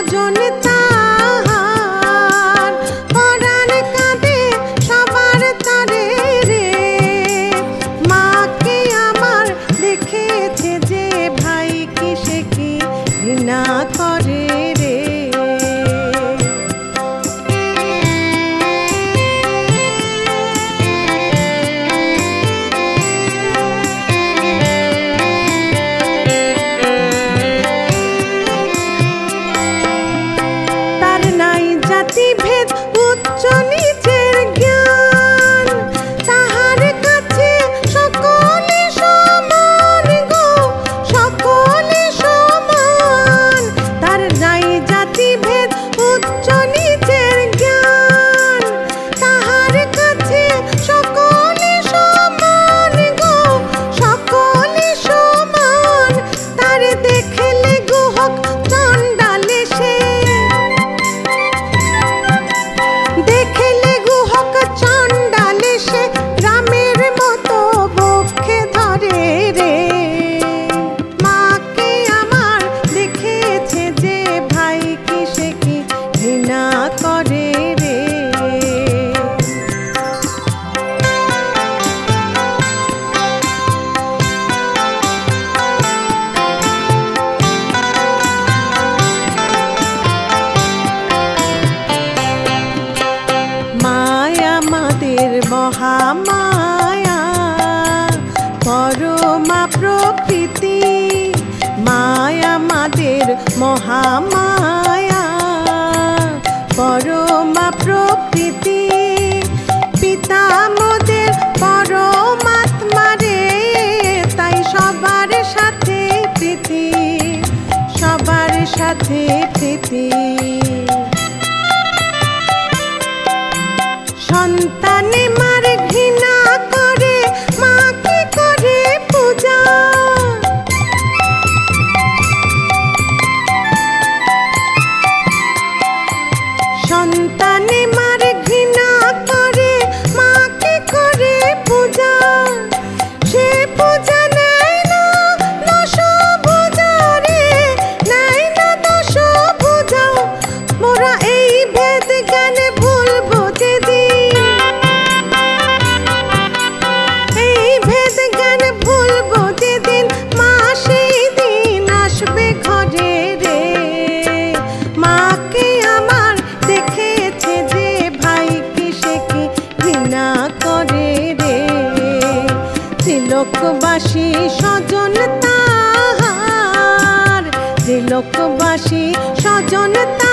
স্বজন তাহার পরাণ কাঁদে সবার তরে রে। মাকে আমার দেখেছে যে ভাই কি সে কি ঘৃণা করে রে। জাতিভেদ উচ্চ নিচের জ্ঞান তাহার কাছে সকলে সমান গো, সকলে সমান। তার নাই জাতিভেদ উচ্চ নিচের জ্ঞান তাহার কাছে সকলে সমান গো, সকলে সমান। তার দেখলে গুহক চণ্ডালে সে, দেখলে গুহক চণ্ডালে সে রামের মতো বক্ষে ধরে রে। মাকে আমার দেখেছে যে ভাই কি সে কি ঘৃণা করে রে। মায়া আমাদের মহামায়া পরমা প্রকৃতি, মায়া আমাদের মহামায়া পরমা প্রকৃতি। পিতা মোদের পরমাত্মা রে, তাই সবার সাথে প্রীতি, সবার সাথে প্রীতি। সন্তানে মার ঘৃণা করে মাকে করে পূজা, সন্তানে মার ঘৃণা করে মাকে করে পূজা। সে পূজা নেয় না দশ ভুজা রে, নেয় না দশ ভুজা। মোরা এই ভেদ জ্ঞান ভুলবো যেদিন, এই ভেদ জ্ঞান ভুলবো যেদিন মা সেই দিন আসবে ঘরে রে। মাকে আমার দেখেছে যে ভাই কি সে কি ঘৃণা করে রে। ত্রিলোকবাসী স্বজন তাহার, ত্রিলোকবাসী স্বজন তাহার